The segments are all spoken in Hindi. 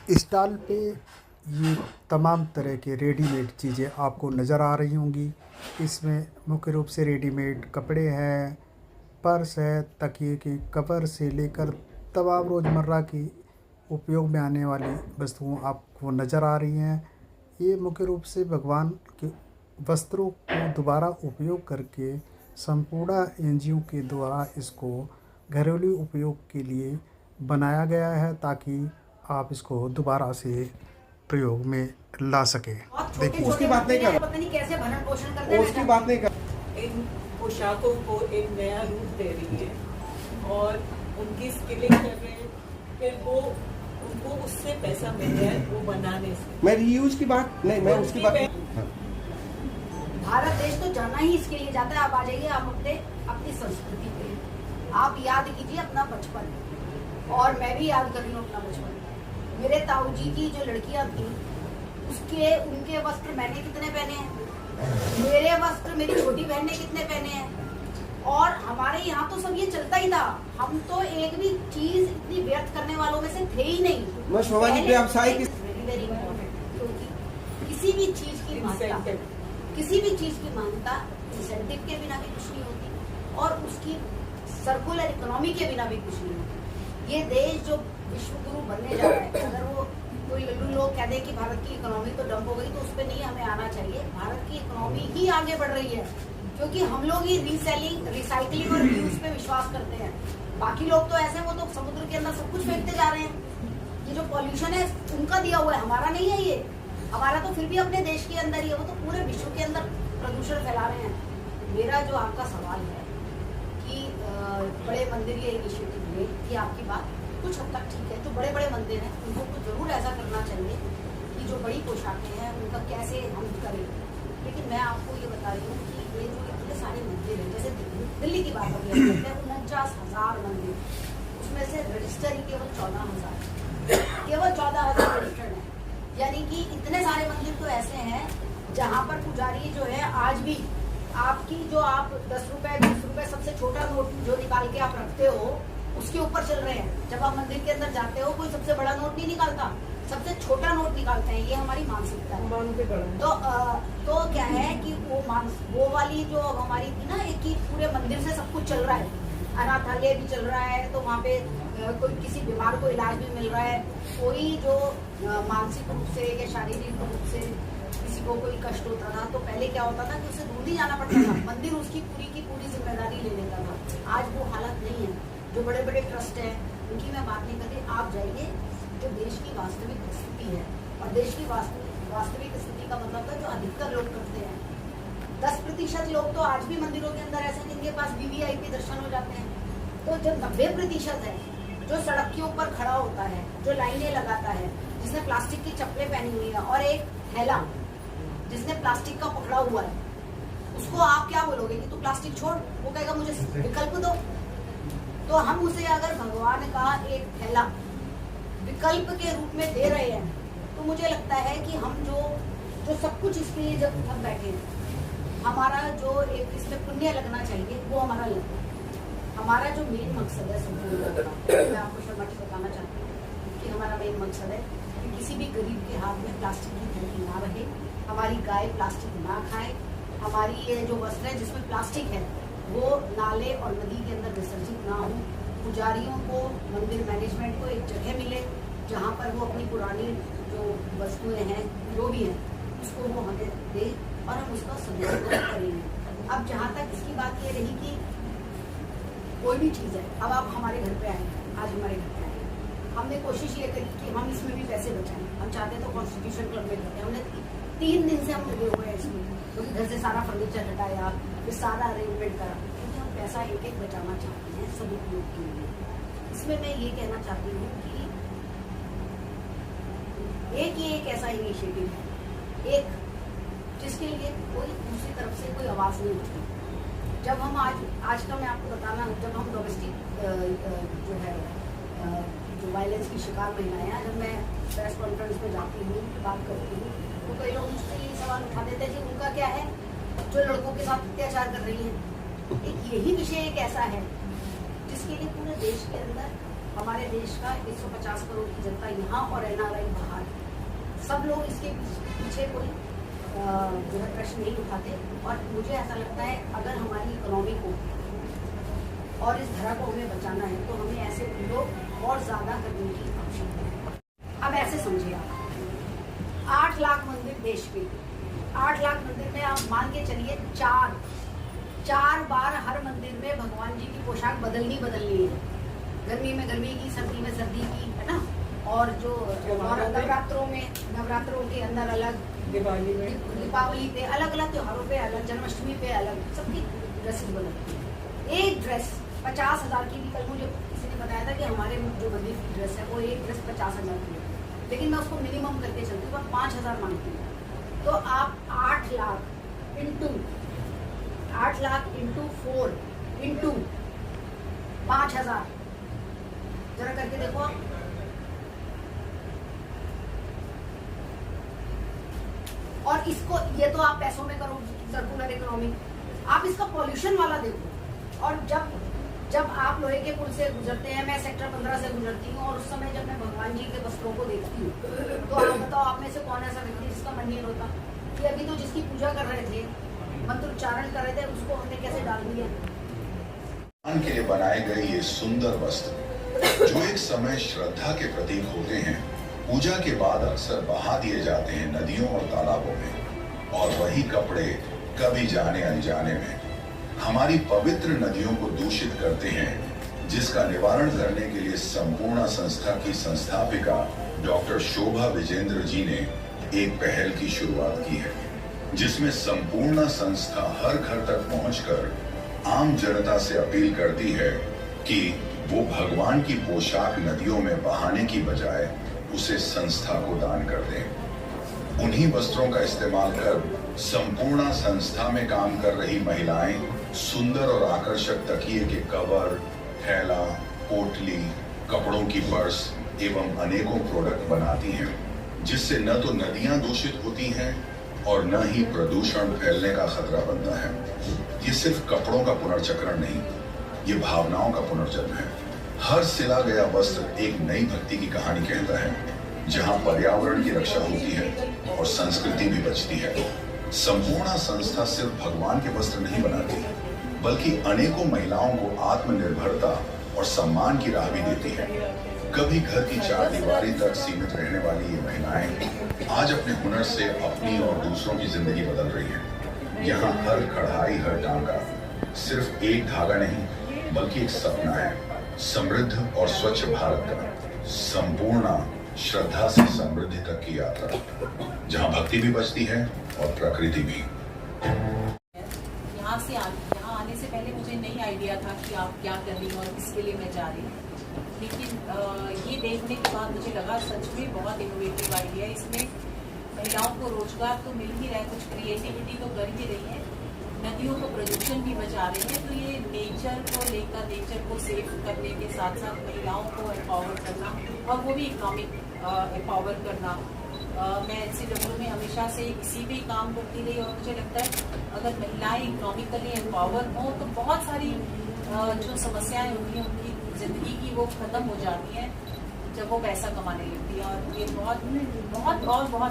स्टॉल पे ये तमाम तरह के रेडीमेड चीज़ें आपको नज़र आ रही होंगी। इसमें मुख्य रूप से रेडीमेड कपड़े हैं, पर्स है, तकिए के कवर से लेकर तमाम रोज़मर्रा की उपयोग में आने वाली वस्तुएं आपको नज़र आ रही हैं। ये मुख्य रूप से भगवान के वस्त्रों को दोबारा उपयोग करके संपूर्ण एनजीओ के द्वारा इसको घरेलू उपयोग के लिए बनाया गया है, ताकि आप इसको दोबारा से प्रयोग में ला सकें। देखिए, उसकी बात नहीं कर, पता नहीं कैसे भरण पोषण करते हैं। उसकी बात नहीं कर। इन पोशाकों को एक नया रूप दे रही है और उनकी स्किलिंग कर रहे हैं, फिर वो उनको उससे पैसा मिल रहा है वो बनाने से। मैं रीयूज की बात नहीं, मैं उसकी बात। भारत देश तो जाना ही इसके लिए जाता है। आप आ जाइए, आप अपनी संस्कृति पे आप याद कीजिए अपना बचपन, और मैं भी याद कर रही हूँ अपना बचपन। मेरे ताऊ जी की जो लड़कियां थी उनके वस्त्र मैंने कितने पहने हैं, मेरे वस्त्र मेरी छोटी बहन ने कितने पहने हैं। और हमारे यहाँ तो सब ये चलता ही था। हम तो एक भी चीज इतनी व्यर्थ करने वालों में से थे ही नहीं। मैं शोभा जी व्यवसाय की वेरी इम्पोर्टेंट, क्योंकि किसी भी चीज की मान्यता इंसेंटिव के बिना भी कुछ नहीं होती, और उसकी सर्कुलर इकोनॉमी के बिना भी कुछ नहीं होती। ये देश जो विश्व गुरु बनने जा रहा है, अगर वो कोई लल्लू लोग कह दे कि भारत की इकोनॉमी तो डंप हो गई, तो उस पर नहीं हमें आना चाहिए। भारत की इकोनॉमी ही आगे बढ़ रही है, क्योंकि हम लोग ही रीसेलिंग, रिसाइकलिंग और रीयूज पे विश्वास करते हैं। बाकी लोग तो ऐसे, वो तो समुद्र के अंदर सब कुछ फेंकते जा रहे हैं। ये जो पॉल्यूशन है उनका दिया हुआ है, हमारा नहीं है। ये हमारा तो फिर भी अपने देश के अंदर ही है, वो तो पूरे विश्व के अंदर प्रदूषण फैला रहे हैं। मेरा जो आपका सवाल है कि बड़े मंदिर ये इनिशिएटिव ले, कि आपकी बात कुछ हद तक ठीक है। जो बड़े बड़े मंदिर हैं उनको तो जरूर ऐसा करना चाहिए कि जो बड़ी पोशाकें हैं उनका कैसे हम करें। लेकिन मैं आपको ये बता रही हूँ कि ये जो इतने सारे मंदिर हैं, जैसे दिल्ली की बात अभी हम करते हैं, 49,000 मंदिर, उसमें से रजिस्टर ही केवल 14,000, केवल 14,000 रजिस्टर्ड है। यानी कि इतने सारे मंदिर तो ऐसे हैं जहाँ पर पुजारी जो है आज भी आपकी जो आप 10 रुपए 20 रुपए सबसे छोटा नोट जो निकाल के आप रखते हो उसके ऊपर चल रहे हैं। जब आप मंदिर के अंदर जाते हो कोई सबसे बड़ा नोट नहीं निकालता, सबसे छोटा नोट निकालते हैं। ये हमारी मानसिकता है। तो क्या है कि वो वाली जो हमारी थी ना, एक कि पूरे मंदिर से सब कुछ चल रहा है, अनाथालय भी चल रहा है, तो वहाँ पे कोई किसी बीमार को इलाज भी मिल रहा है। कोई जो मानसिक रूप से या शारीरिक रूप से किसी को कोई कष्ट होता था, तो पहले क्या होता था कि उसे दूर नहीं जाना पड़ता था, मंदिर उसकी पूरी की पूरी जिम्मेदारी ले लेता था। आज वो हालत नहीं है। जो बड़े बड़े ट्रस्ट हैं उनकी मैं बात नहीं करती। आप जाइए, जो देश की वास्तविक स्थिति है, और देश की वास्तविक स्थिति का मतलब है जो अधिकतर लोग करते हैं। 10% लोग तो आज भी मंदिरों के अंदर ऐसे जिनके पास वीवीआईपी दर्शन हो जाते हैं। तो जो 90% है जो सड़क के ऊपर खड़ा होता है, जो लाइनें लगाता है, जिसने प्लास्टिक की चप्पलें पहनी हुई है और एक थैला जिसने प्लास्टिक का पकड़ा हुआ है, उसको आप क्या बोलोगे कि तू प्लास्टिक छोड़? वो कहेगा मुझे विकल्प दो। तो हम उसे अगर भगवान का एक थैला विकल्प के रूप में दे रहे हैं, तो मुझे लगता है कि हम जो सब कुछ इसके लिए जब हम बैठे हैं, हमारा जो एक इसमें पुण्य लगना चाहिए वो हमारा लगता है। हमारा जो मेन मकसद है संपूर्ण, मैं आपको शर्मा जी बताना चाहती हूँ कि हमारा मेन मकसद है कि किसी भी गरीब के हाथ में प्लास्टिक की थैली ना रहे, हमारी गाय प्लास्टिक ना खाए, हमारी ये जो वस्त्र है जिसमें प्लास्टिक है वो नाले और नदी के अंदर विसर्जित ना हो। पुजारियों को, मंदिर मैनेजमेंट को एक जगह मिले जहाँ पर वो अपनी पुरानी जो वस्तुएं हैं जो भी हैं उसको वो हमें दे और हम उसका सदुपयोग करेंगे। अब जहाँ तक इसकी बात ये रही कि कोई भी चीज़ है, अब आप हमारे घर पे आए, आज हमारे घर पे आए, हमने कोशिश ये करी कि हम इसमें भी पैसे बचाएं। हम चाहते तो कॉन्स्टिट्यूशन क्लब में करते, हमने 3 दिन से हम लगे हुए हैं इसमें, क्योंकि घर से सारा फर्नीचर हटाया, फिर सारा अरेंजमेंट करा, क्योंकि हम पैसा एक बचाना चाहते हैं सदुपयोग के लिए। इसमें मैं ये कहना चाहती हूँ कि एक ऐसा इनिशिएटिव है, एक जिसके लिए कोई दूसरी तरफ से कोई आवाज़ नहीं उठती। जब हम आज का मैं आपको बताना, जब हम डोमेस्टिक जो है जो वायलेंस की शिकार महिलाएं हैं, जब मैं प्रेस कॉन्फ्रेंस में जाती हूँ, बात करती हूँ, तो कई लोग मुझसे ये सवाल उठा देते हैं कि उनका क्या है जो लड़कों के साथ अत्याचार कर रही है। एक यही विषय एक ऐसा है जिसके लिए पूरे देश के अंदर हमारे देश का 150 करोड़ की जनता यहाँ और NRI बाहर, सब लोग इसके पीछे कोई जो है प्रश्न नहीं उठाते। और मुझे ऐसा लगता है अगर हमारी इकोनॉमी को और इस धरा को हमें बचाना है तो हमें ऐसे लोग और ज़्यादा करने की आवश्यकता है। अब ऐसे समझिए आप 8 लाख मंदिर देश में, 8 लाख मंदिर में आप मान के चलिए चार बार हर मंदिर में भगवान जी की पोशाक बदलनी है। गर्मी में गर्मी की, सर्दी में सर्दी की, है ना। और जो नवरात्रों के अंदर अलग, दीपावली पे अलग अलग, त्योहारों पे अलग, जन्माष्टमी पे अलग, सबकी ड्रेसेस बदलती है। एक ड्रेस 50,000 की भी, कल मुझे किसी ने बताया था कि हमारे जो मंदिर की ड्रेस है वो एक ड्रेस 50,000 की है, लेकिन मैं उसको मिनिमम करके चलती हूँ, 5,000 मांगती हूँ। तो आप 8 लाख इंटू 4 इंटू 5,000 जरा करके देखो आप। और इसको, ये तो आप पैसों में करो सर्कुलर इकोनॉमी, आप इसका पॉल्यूशन वाला देखो। और जब आप लोहे के पुल से गुजरते हैं, मैं सेक्टर 15 से गुजरती हूँ, और उस समय जब मैं भगवान जी के वस्त्रों को देखती हूँ, तो आप बताओ आप में से कौन ऐसा व्यक्ति जिसका मन नहीं होता कि अभी तो जिसकी पूजा कर रहे थे, मंत्रोच्चारण कर रहे थे, उसको हमने कैसे डाल दिया। के लिए बनाए गए ये सुंदर वस्त्र जो एक समय श्रद्धा के प्रतीक होते हैं, पूजा के बाद अक्सर बहा दिए जाते हैं नदियों और तालाबों में, और वही कपड़े कभी जाने अनजाने में हमारी पवित्र नदियों को दूषित करते हैं, जिसका निवारण करने के लिए संपूर्ण संस्था की संस्थापिका डॉक्टर शोभा विजेंद्र जी ने एक पहल की शुरुआत की है, जिसमें संपूर्ण संस्था हर घर तक पहुंचकर आम जनता से अपील करती है कि वो भगवान की पोशाक नदियों में बहाने की बजाय उसे संस्था को दान कर दें। उन्हीं वस्त्रों का इस्तेमाल कर संपूर्ण संस्था में काम कर रही महिलाएं सुंदर और आकर्षक तकिए के कवर, थैला, पोटली, कपड़ों की पर्स एवं अनेकों प्रोडक्ट बनाती हैं, जिससे न तो नदियां दूषित होती हैं और न ही प्रदूषण फैलने का खतरा बनता है। ये सिर्फ कपड़ों का पुनर्चक्रण नहीं, ये भावनाओं का पुनर्जन्म है। हर सिला गया वस्त्र एक नई भक्ति की कहानी कहता है, जहां पर्यावरण की रक्षा होती है और संस्कृति भी बचती है। संपूर्ण संस्था सिर्फ भगवान के वस्त्र नहीं बनाती, बल्कि अनेकों महिलाओं को आत्मनिर्भरता और सम्मान की राह भी देती है। कभी घर की चारदीवारी तक सीमित रहने वाली ये महिलाएं आज अपने हुनर से अपनी और दूसरों की जिंदगी बदल रही हैं। यहाँ हर कढ़ाई, हर टांका सिर्फ एक धागा नहीं, बल्कि एक सपना है, समृद्ध और स्वच्छ भारत का, संपूर्ण श्रद्धा से समृद्धि तक की यात्रा, जहाँ भक्ति भी बचती है और प्रकृति भी। यहाँ आने से पहले मुझे नहीं आइडिया था कि आप क्या कर रही हो और किसके लिए मैं जा रही हूँ, लेकिन ये देखने के बाद मुझे लगा सच में बहुत इनोवेटिव आइडिया। इसमें महिलाओं को रोजगार तो मिल ही रहा है, कुछ क्रिएटिविटी तो कर ही रही है, नदियों को प्रदूषण भी बचा रहे हैं। तो ये नेचर को लेकर, नेचर को सेव करने के साथ साथ महिलाओं को एम्पावर करना, और वो भी इकोनॉमिक एम्पावर करना। मैं NCW में हमेशा से इसी पे काम करती रही, और मुझे लगता है अगर महिलाएं इकोनॉमिकली एम्पावर हों तो बहुत सारी जो समस्याएं होती हैं उनकी जिंदगी की वो खत्म हो जाती हैं जब वो पैसा कमाने लगती है। और ये बहुत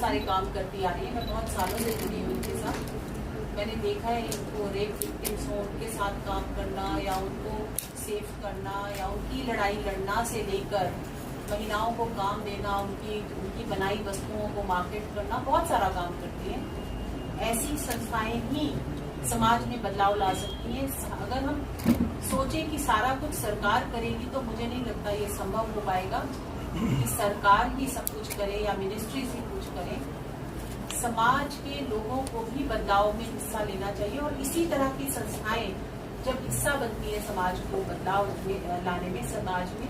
सारे काम करती आ रही है। मैं बहुत सालों से जुड़ी हूँ उनके साथ। मैंने देखा है इनको रेप विक्टिम्स हो उनके साथ काम करना, या उनको सेफ करना, या उनकी लड़ाई लड़ना से लेकर महिलाओं को काम देना, उनकी बनाई वस्तुओं को मार्केट करना, बहुत सारा काम करती हैं। ऐसी संस्थाएं ही समाज में बदलाव ला सकती हैं। अगर हम सोचें कि सारा कुछ सरकार करेगी तो मुझे नहीं लगता ये संभव हो पाएगा कि सरकार ही सब कुछ करे या मिनिस्ट्रीज ही कुछ करें। समाज के लोगों को भी बदलाव में हिस्सा लेना चाहिए, और इसी तरह की संस्थाएं जब हिस्सा बनती है समाज को बदलाव लाने में, समाज में,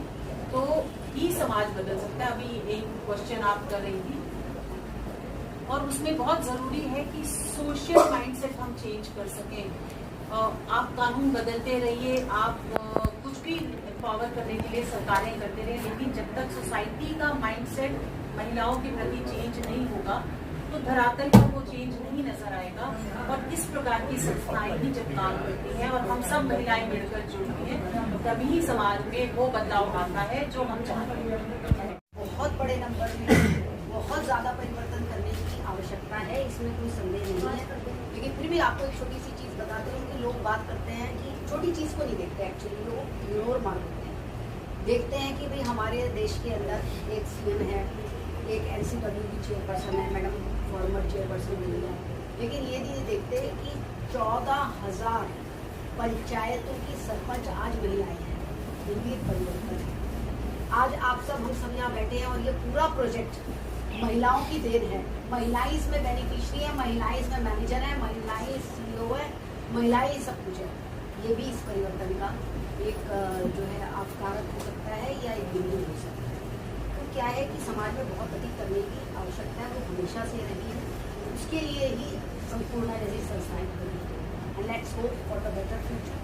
तो ही समाज बदल सकता है। अभी एक क्वेश्चन आप कर रही थी, और उसमें बहुत जरूरी है कि सोशल माइंडसेट हम चेंज कर सकें। आप कानून बदलते रहिए, आप कुछ भी एम्पावर करने के लिए सरकारें करते रहे, लेकिन जब तक सोसाइटी का माइंडसेट महिलाओं के प्रति चेंज नहीं होगा तो धरातल पर वो चेंज नहीं नजर आएगा। और इस प्रकार की संस्थाएं ही जब काम करती हैं और हम सब महिलाएं मिलकर जुड़ती हैं, तभी ही समाज में वो बदलाव आता है जो हम चाहते हैं। बहुत बड़े नंबर में बहुत ज्यादा परिवर्तन करने की आवश्यकता है, इसमें कोई संदेह नहीं है। लेकिन फिर भी आपको एक छोटी सी चीज बताते हैं कि लोग बात करते हैं कि छोटी चीज को नहीं देखते, एक्चुअली लोग इग्नोर मार देते हैं। देखते हैं कि भाई हमारे देश के अंदर एक सीएम है, एक NCW की चेयरपर्सन है, मैडम फॉर्मर चेयरपर्सन बनी है, लेकिन ये नहीं देखते कि 14,000 पंचायतों की सरपंच आज महिलाएं हैं। ये परिवर्तन है। आज आप सब हम सब यहाँ बैठे हैं और ये पूरा प्रोजेक्ट महिलाओं की देन है। महिलाएं इसमें बेनिफिशियरी है, महिलाएं इसमें मैनेजर है, महिलाएं CEO है, महिलाएं सब कुछ है। ये भी इस परिवर्तन का एक जो है कारक हो सकता है या एक बिंदु हो सकता है। तो क्या है कि समाज में बहुत अधिक करने की आवश्यकता है, वो हमेशा से रही है। उसके लिए ही संपूर्ण जैसी संस्थाएं बनी है। And let's hope for the better future.